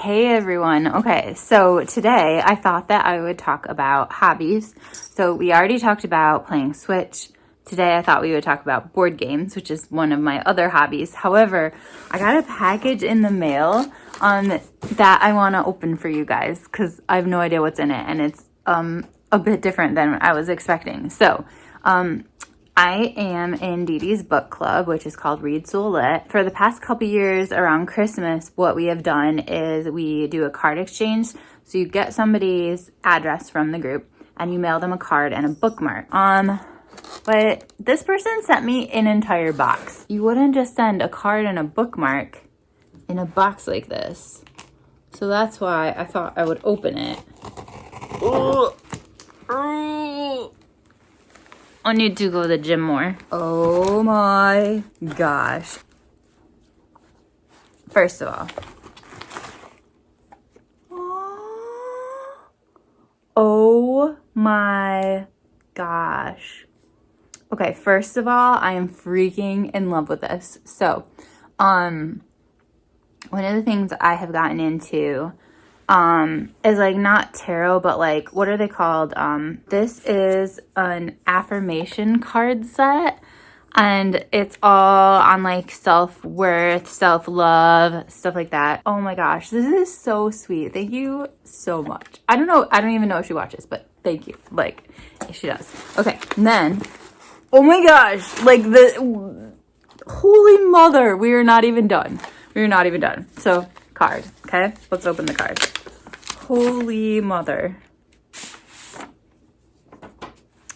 Hey everyone. Okay, so today I thought that I would talk about hobbies. So we already talked about playing Switch. Today I thought we would talk about board games, which is one of my other hobbies. However, I got a package in the mail that I want to open for you guys because I have no idea what's in it, and it's a bit different than I was expecting. So I am in Dee Dee's book club, which is called Read Soul Lit. For the past couple years around Christmas, what we have done is we do a card exchange. So you get somebody's address from the group and you mail them a card and a bookmark. But this person sent me an entire box. You wouldn't just send a card and a bookmark in a box like this. So that's why I thought I would open it. I need to go to the gym more. Oh my gosh. First of all. Oh my gosh. Okay, first of all, I am freaking in love with this. So, one of the things I have gotten into is like not tarot, but like, what are they called? This is an affirmation card set, and it's all on like self-worth, self-love, stuff like that. Oh my gosh, this is so sweet. Thank you so much. I don't even know if she watches, but thank you. Like, she does. Okay, and then, oh my gosh, like the holy mother, we are not even done. So, card, okay? Let's open the card. Holy mother.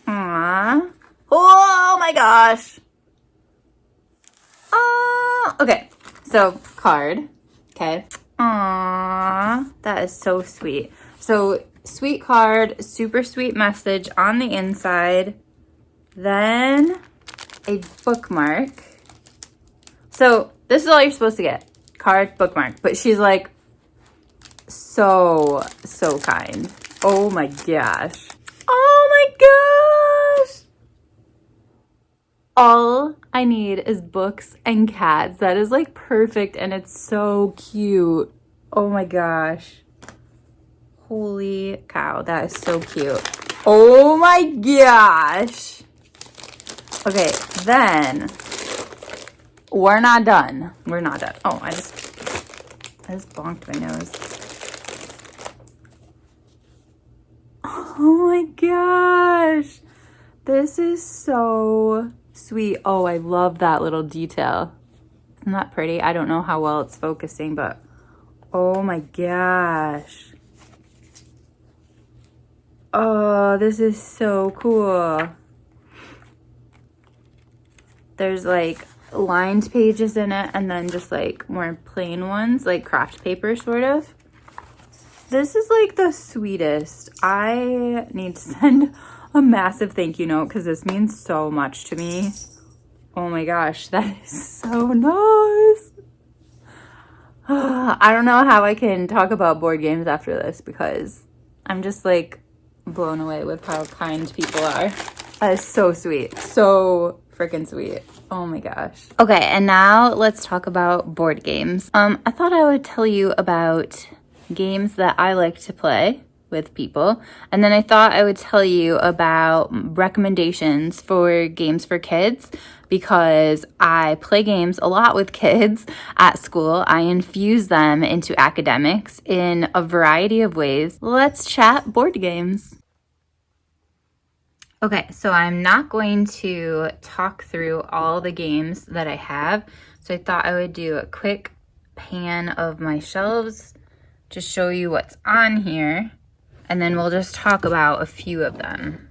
Aww. Oh my gosh. Okay. So, card. Okay. Aww. That is so sweet. So, sweet card, super sweet message on the inside. Then, a bookmark. So, this is all you're supposed to get. Card, bookmark. But she's like, so kind. Oh my gosh. Oh my gosh. All I need is books and cats. That is like perfect, and it's so cute. Oh my gosh. Holy cow, that is so cute. Oh my gosh. Okay, then we're not done. Oh, I just bonked my nose. Oh my gosh. This is so sweet. Oh, I love that little detail. Isn't that pretty? I don't know how well it's focusing, but oh my gosh. Oh, this is so cool. There's like lined pages in it, and then just like more plain ones, like craft paper sort of. This is like the sweetest. I need to send a massive thank you note because this means so much to me. Oh my gosh, that is so nice. I don't know how I can talk about board games after this because I'm just like blown away with how kind people are. That is so sweet. So freaking sweet. Oh my gosh. Okay, and now let's talk about board games. I thought I would tell you about games that I like to play with people, and then I thought I would tell you about recommendations for games for kids because I play games a lot with kids at school. I infuse them into academics in a variety of ways. Let's chat board games. Okay, so I'm not going to talk through all the games that I have, so I thought I would do a quick pan of my shelves to show you what's on here, and then we'll just talk about a few of them.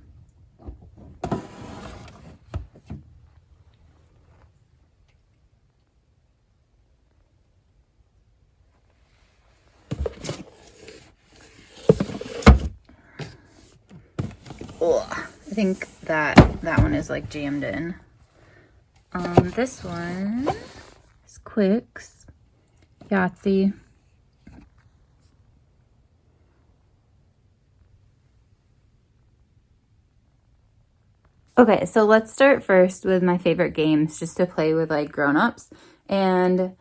Ugh, I think that one is like jammed in. This one is Quicks, Yahtzee. Okay, so let's start first with my favorite games just to play with like grown-ups. And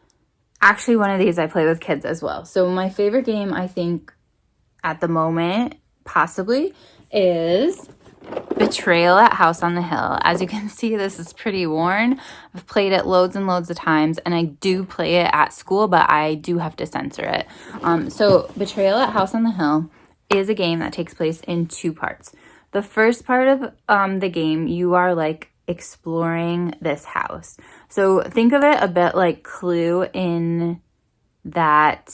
actually one of these I play with kids as well. So my favorite game, I think, at the moment, possibly, is Betrayal at House on the Hill. As you can see, this is pretty worn. I've played it loads and loads of times, and I do play it at school, but I do have to censor it. So Betrayal at House on the Hill is a game that takes place in 2 parts. The first part of the game, you are like exploring this house. So think of it a bit like Clue in that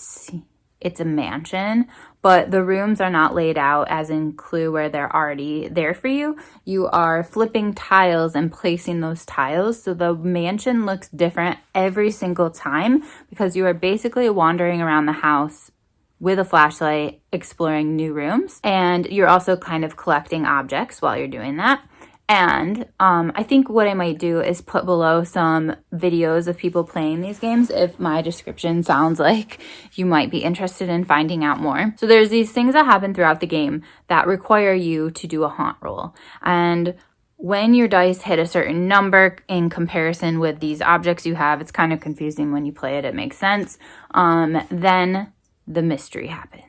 it's a mansion, but the rooms are not laid out as in Clue where they're already there for you. You are flipping tiles and placing those tiles. So the mansion looks different every single time because you are basically wandering around the house with a flashlight, exploring new rooms. And you're also kind of collecting objects while you're doing that. And I think what I might do is put below some videos of people playing these games if my description sounds like you might be interested in finding out more. So there's these things that happen throughout the game that require you to do a haunt roll. And when your dice hit a certain number in comparison with these objects you have, it's kind of confusing when you play it, it makes sense. Then the mystery happens.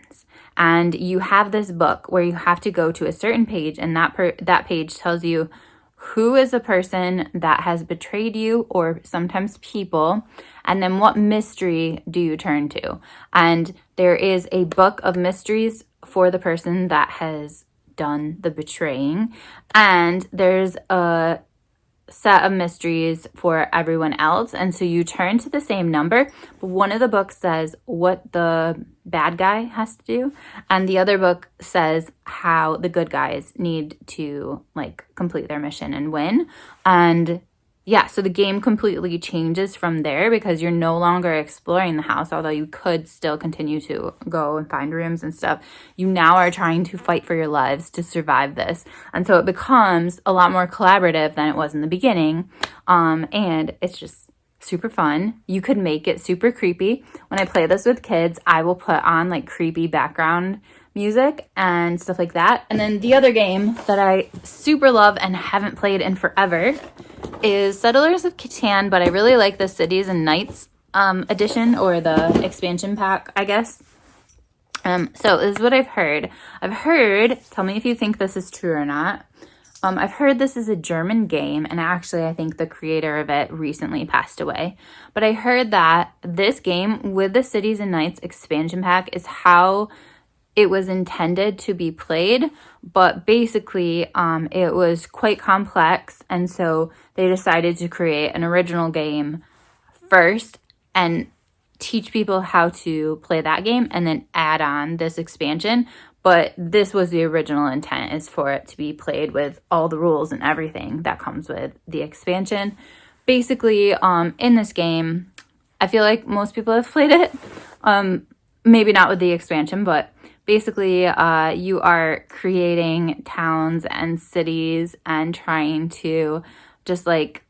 And you have this book where you have to go to a certain page, and that page tells you who is the person that has betrayed you, or sometimes people, and then what mystery do you turn to. And there is a book of mysteries for the person that has done the betraying, and there's a set of mysteries for everyone else. And so you turn to the same number, but one of the books says what the bad guy has to do, and the other book says how the good guys need to like complete their mission and win. And yeah, so the game completely changes from there because you're no longer exploring the house, although you could still continue to go and find rooms and stuff. You now are trying to fight for your lives to survive this. And so it becomes a lot more collaborative than it was in the beginning. And it's just super fun. You could make it super creepy. When I play this with kids, I will put on like creepy background music and stuff like that. And then the other game that I super love and haven't played in forever is Settlers of Catan, but I really like the Cities and Nights edition, or the expansion pack, I guess. So this is what I've heard. Tell me if you think this is true or not. I've heard this is a German game, and actually I think the creator of it recently passed away. But I heard that this game with the Cities and Nights expansion pack is how it was intended to be played, but basically it was quite complex, and so they decided to create an original game first and teach people how to play that game and then add on this expansion. But this was the original intent, is for it to be played with all the rules and everything that comes with the expansion. Basically, in this game, I feel like most people have played it. Maybe not with the expansion, but basically, you are creating towns and cities and trying to just like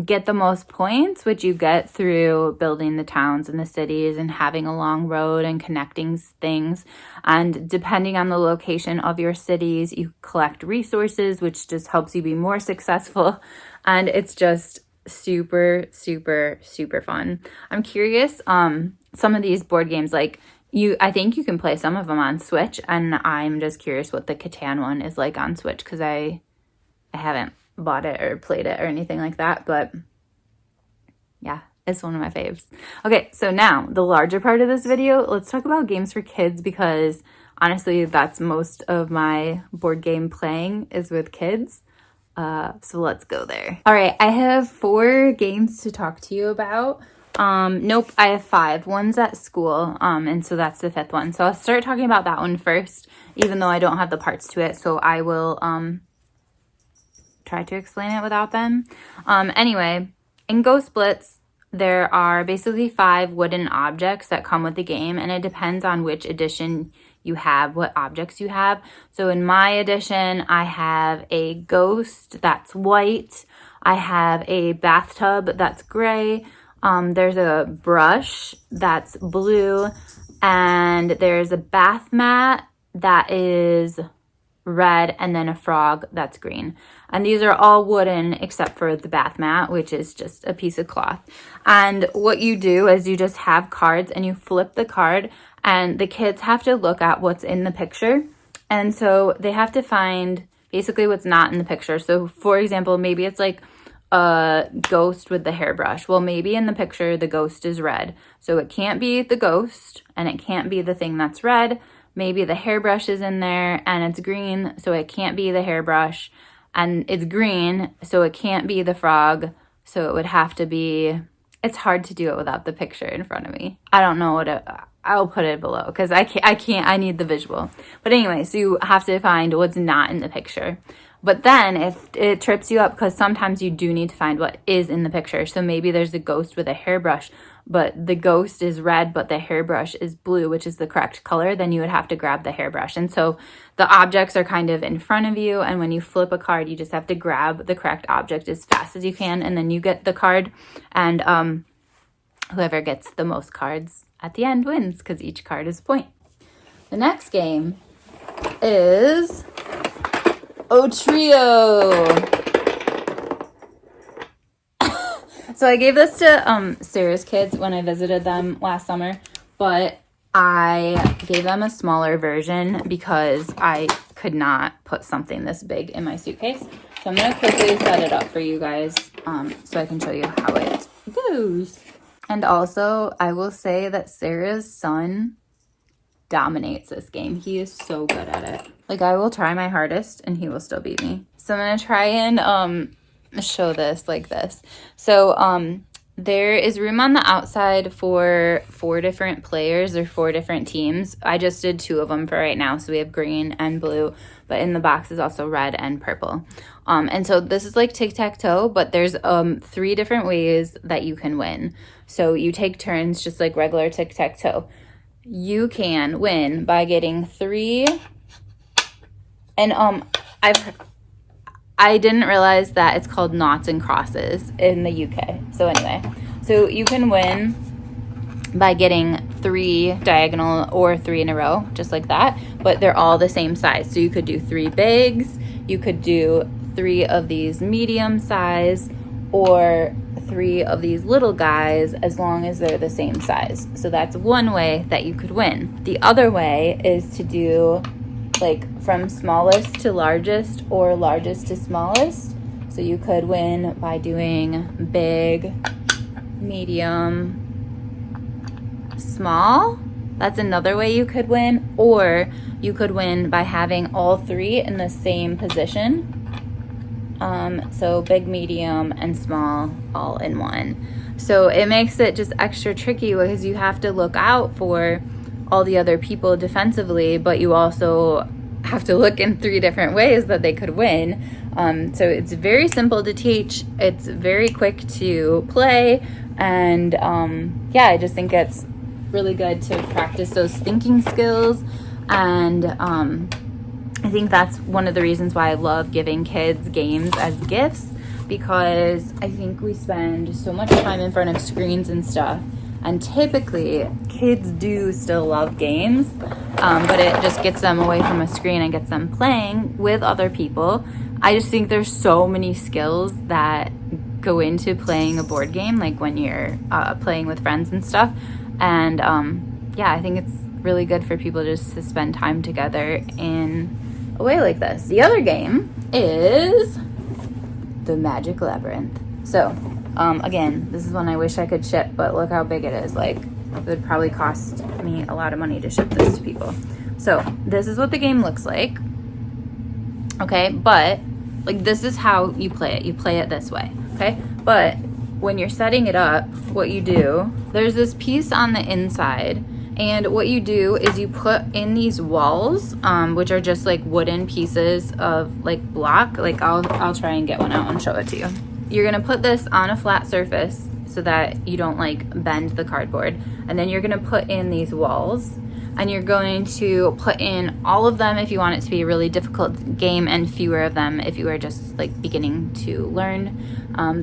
get the most points, which you get through building the towns and the cities and having a long road and connecting things. And depending on the location of your cities, you collect resources, which just helps you be more successful. And it's just super, super, super fun. I'm curious, some of these board games, like I think you can play some of them on Switch, and I'm just curious what the Catan one is like on Switch, because I haven't bought it or played it or anything like that, but yeah, it's one of my faves. Okay, so now the larger part of this video, let's talk about games for kids, because honestly, that's most of my board game playing is with kids. So let's go there. All right, I have 4 games to talk to you about. Nope, I have 5. One's at school, and so that's the 5th one. So I'll start talking about that one first, even though I don't have the parts to it, so I will try to explain it without them. Anyway, in Ghost Blitz, there are basically 5 wooden objects that come with the game, and it depends on which edition you have, what objects you have. So in my edition, I have a ghost that's white. I have a bathtub that's gray. There's a brush that's blue, and there's a bath mat that is red, and then a frog that's green. And these are all wooden except for the bath mat, which is just a piece of cloth. And what you do is you just have cards and you flip the card, and the kids have to look at what's in the picture. And so they have to find basically what's not in the picture. So for example, maybe it's like a ghost with the hairbrush. Well, maybe in the picture the ghost is red, so it can't be the ghost and it can't be the thing that's red. Maybe the hairbrush is in there and it's green, so it can't be the hairbrush, and it's green, so it can't be the frog, so it would have to be, it's hard to do it without the picture in front of me. I don't know what I'll put it below because I need the visual. But anyway, so you have to find what's not in the picture. But then if it trips you up, because sometimes you do need to find what is in the picture. So maybe there's a ghost with a hairbrush, but the ghost is red, but the hairbrush is blue, which is the correct color, then you would have to grab the hairbrush. And so the objects are kind of in front of you, and when you flip a card, you just have to grab the correct object as fast as you can, and then you get the card, and whoever gets the most cards at the end wins, because each card is a point. The next game is Trio. So I gave this to Sarah's kids when I visited them last summer, but I gave them a smaller version because I could not put something this big in my suitcase. So I'm going to quickly set it up for you guys so I can show you how it goes. And also, I will say that Sarah's son dominates this game. He is so good at it. Like, I will try my hardest and he will still beat me. So I'm going to try and show this like this. So there is room on the outside for 4 different players or 4 different teams. I just did 2 of them for right now, so we have green and blue, but in the box is also red and purple. And so this is like tic-tac-toe, but there's 3 different ways that you can win. So you take turns just like regular tic-tac-toe. You can win by getting 3, and I didn't realize that it's called noughts and crosses in the UK. So anyway, so you can win by getting 3 diagonal or 3 in a row, just like that, but they're all the same size. So you could do 3 bigs, you could do 3 of these medium size, or 3 of these little guys, as long as they're the same size. So that's one way that you could win. The other way is to do like from smallest to largest or largest to smallest. So you could win by doing big, medium, small. That's another way you could win. Or you could win by having all 3 in the same position. So big, medium, and small all in one. So it makes it just extra tricky because you have to look out for all the other people defensively, but you also have to look in 3 different ways that they could win. So it's very simple to teach. It's very quick to play. And yeah, I just think it's really good to practice those thinking skills. And I think that's one of the reasons why I love giving kids games as gifts, because I think we spend so much time in front of screens and stuff. And typically, kids do still love games, but it just gets them away from a screen and gets them playing with other people. I just think there's so many skills that go into playing a board game, like when you're playing with friends and stuff. And yeah, I think it's really good for people just to spend time together in a way like this. The other game is the Magic Labyrinth. So again, this is one I wish I could ship, but look how big it is. Like, it would probably cost me a lot of money to ship this to people. So this is what the game looks like. Okay, but like this is how you play it. You play it this way, okay? But when you're setting it up, what you do, there's this piece on the inside, and what you do is you put in these walls, which are just like wooden pieces of like block. Like I'll try and get one out and show it to you. You're gonna put this on a flat surface so that you don't like bend the cardboard. And then you're gonna put in these walls, and you're going to put in all of them if you want it to be a really difficult game, and fewer of them if you are just like beginning to learn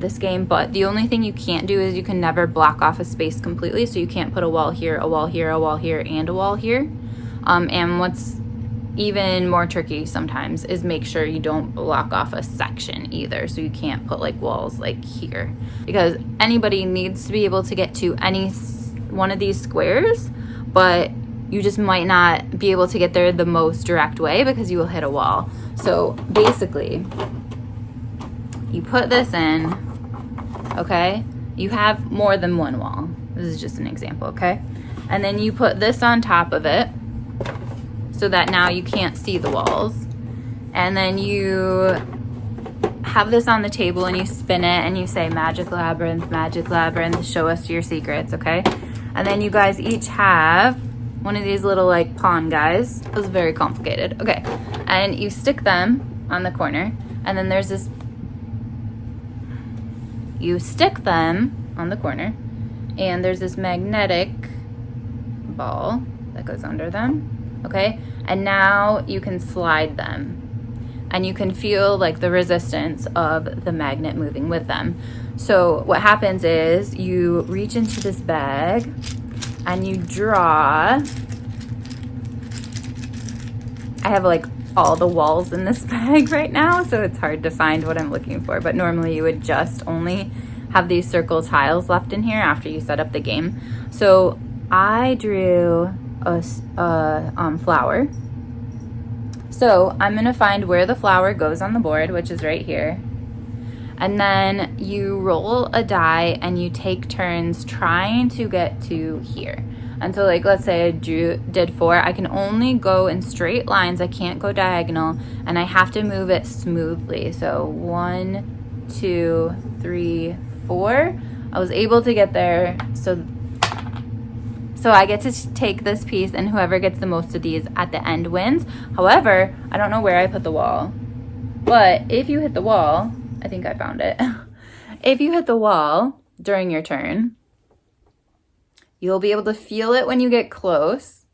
this game. But the only thing you can't do is you can never block off a space completely. So you can't put a wall here, a wall here, a wall here, and a wall here. And what's even more tricky sometimes is make sure you don't block off a section either. So you can't put like walls like here, because anybody needs to be able to get to any one of these squares, but you just might not be able to get there the most direct way because you will hit a wall. So basically, you put this in, okay? You have more than one wall. This is just an example, okay? And then you put this on top of it so that now you can't see the walls. And then you have this on the table and you spin it and you say, magic labyrinth, show us your secrets, okay? And then you guys each have one of these little like pawn guys. It was very complicated. Okay, and you stick them on the corner, and then there's this, you stick them on the corner, and there's this magnetic ball that goes under them, okay? And now you can slide them, and you can feel like the resistance of the magnet moving with them. So what happens is you reach into this bag and you draw. I have like all the walls in this bag right now, so it's hard to find what I'm looking for, but normally you would just only have these circle tiles left in here after you set up the game. So I drew a flower. So I'm gonna find where the flower goes on the board, which is right here. And then you roll a die and you take turns trying to get to here. And so like, let's say I did 4, I can only go in straight lines. I can't go diagonal, and I have to move it smoothly. So 1, 2, 3, 4. I was able to get there. So I get to take this piece, and whoever gets the most of these at the end wins. However, I don't know where I put the wall, but if you hit the wall, I think I found it. If you hit the wall during your turn, you'll be able to feel it when you get close.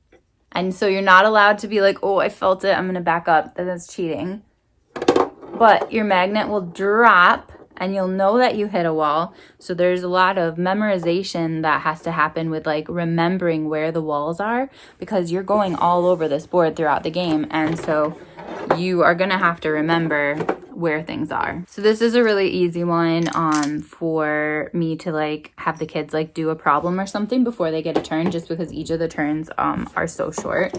And so you're not allowed to be like, oh, I felt it, I'm gonna back up. That's cheating. But your magnet will drop and you'll know that you hit a wall. So there's a lot of memorization that has to happen with like remembering where the walls are, because you're going all over this board throughout the game. And so you are gonna have to remember where things are. So this is a really easy one for me to like have the kids like do a problem or something before they get a turn, just because each of the turns are so short.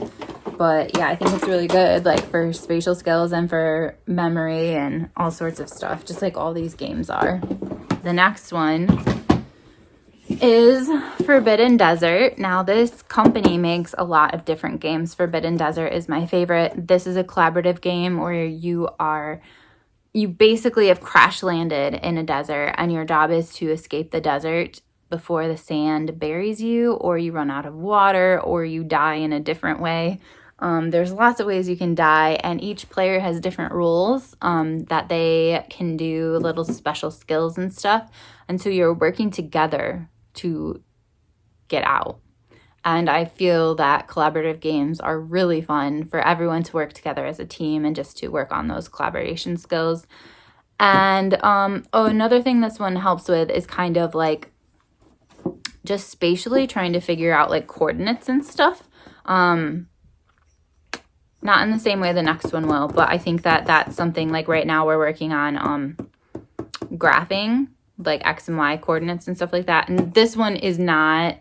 But yeah, I think it's really good like for spatial skills and for memory and all sorts of stuff, just like all these games are. The next one is Forbidden Desert. Now this company makes a lot of different games. Forbidden Desert is my favorite. This is a collaborative game where you basically have crash landed in a desert, and your job is to escape the desert before the sand buries you, or you run out of water, or you die in a different way. There's lots of ways you can die, and each player has different rules that they can do, little special skills and stuff. And so you're working together to get out. And I feel that collaborative games are really fun for everyone to work together as a team and just to work on those collaboration skills. And another thing this one helps with is kind of like just spatially trying to figure out like coordinates and stuff. Not in the same way the next one will, but I think that that's something like right now we're working on graphing like X and Y coordinates and stuff like that. And this one is not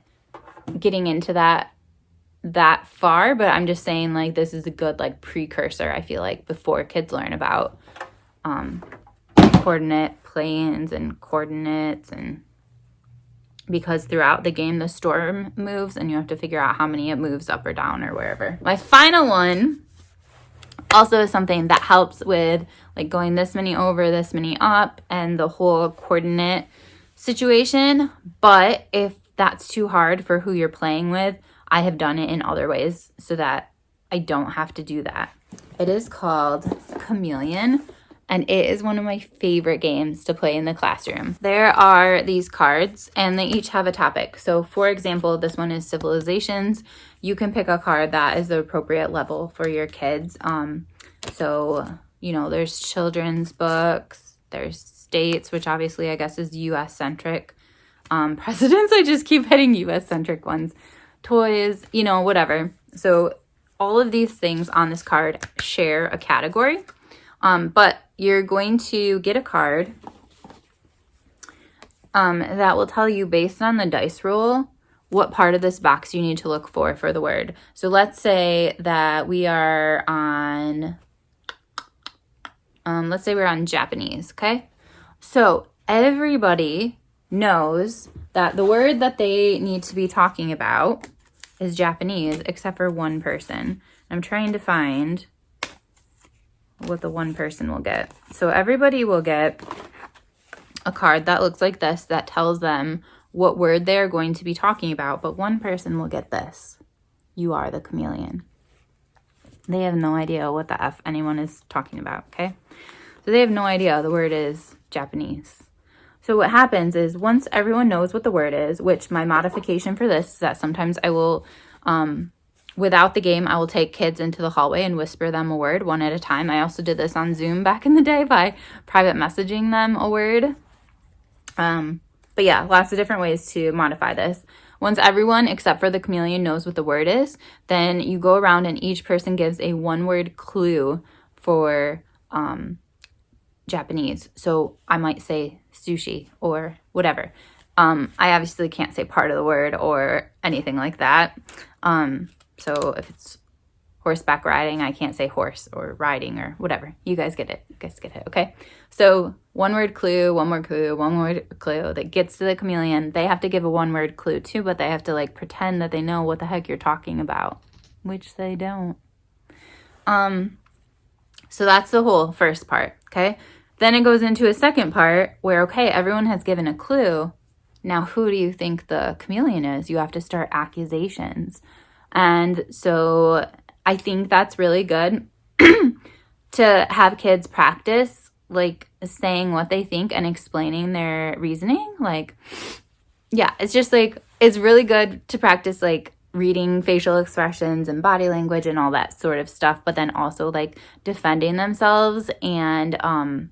getting into that far, but I'm just saying like this is a good like precursor, I feel like, before kids learn about coordinate planes and coordinates, and because throughout the game the storm moves and you have to figure out how many it moves up or down or wherever. My final one also is something that helps with like going this many over, this many up, and the whole coordinate situation. But if that's too hard for who you're playing with, I have done it in other ways so that I don't have to do that. It is called Chameleon, and it is one of my favorite games to play in the classroom. There are these cards, and they each have a topic. So for example, this one is civilizations. You can pick a card that is the appropriate level for your kids. So, you know, there's children's books, there's states, which obviously I guess is US centric. Presidents, I just keep hitting US centric ones. Toys, you know, whatever. So all of these things on this card share a category, but you're going to get a card that will tell you based on the dice roll what part of this box you need to look for the word. So let's say that we are on, let's say we're on Japanese, okay? So everybody knows that the word that they need to be talking about is Japanese, except for one person. I'm trying to find what the one person will get. So everybody will get a card that looks like this that tells them what word they're going to be talking about, but one person will get this. You are the chameleon. They have no idea what the F anyone is talking about, okay? So they have no idea the word is Japanese. So what happens is once everyone knows what the word is, which my modification for this is that sometimes I will, without the game, I will take kids into the hallway and whisper them a word one at a time. I also did this on Zoom back in the day by private messaging them a word. But yeah, lots of different ways to modify this. Once everyone except for the chameleon knows what the word is, then you go around and each person gives a one-word clue for Japanese. So I might say sushi or whatever. I obviously can't say part of the word or anything like that. So if it's horseback riding, I can't say horse or riding or whatever. You guys get it. You guys get it, okay? So one word clue, one word clue, one word clue that gets to the chameleon. They have to give a one word clue too, but they have to like pretend that they know what the heck you're talking about, which they don't. So that's the whole first part, okay? Then it goes into a second part where, okay, everyone has given a clue. Now, who do you think the chameleon is? You have to start accusations. And so I think that's really good to have kids practice, like, saying what they think and explaining their reasoning. Like, yeah, it's just, like, it's really good to practice, like, reading facial expressions and body language and all that sort of stuff, but then also, like, defending themselves and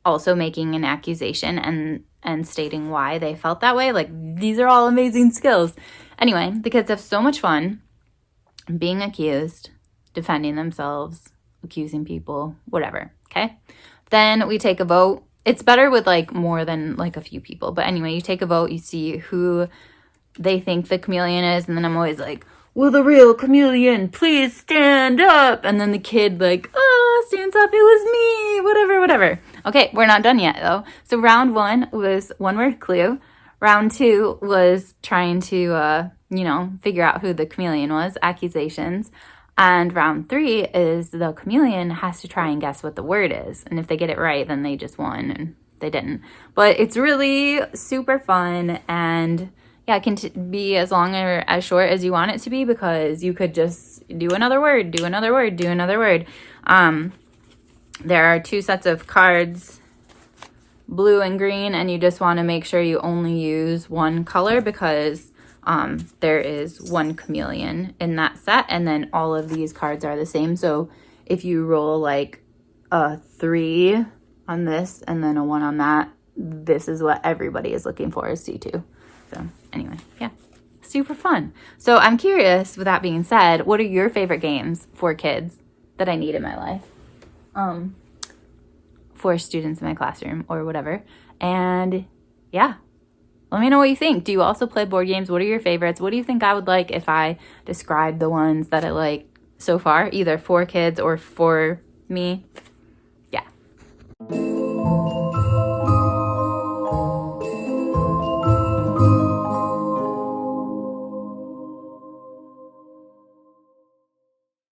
also making an accusation and stating why they felt that way. Like, these are all amazing skills. Anyway, the kids have so much fun being accused, defending themselves, accusing people, whatever, okay? Then we take a vote. It's better with, like, more than, like, a few people. But anyway, you take a vote. You see who they think the chameleon is. And then I'm always like, will the real chameleon please stand up? And then the kid, like, stands up. It was me. Whatever. Okay, we're not done yet, though. So round 1 was one-word clue. Round 2 was trying to, figure out who the chameleon was, accusations. And round 3 is the chameleon has to try and guess what the word is. And if they get it right, then they just won, and they didn't. But it's really super fun, and yeah, it can be as long or as short as you want it to be, because you could just do another word, do another word, do another word. There are 2 sets of cards, blue and green, and you just want to make sure you only use one color because there is one chameleon in that set, and then all of these cards are the same. So if you roll like a 3 on this and then a 1 on that, this is what everybody is looking for, is C2. So anyway, yeah, super fun. So I'm curious, with that being said, what are your favorite games for kids that I need in my life? For students in my classroom or whatever. And yeah, let me know what you think. Do you also play board games? What are your favorites? What do you think I would like if I described the ones that I like so far, either for kids or for me? Yeah.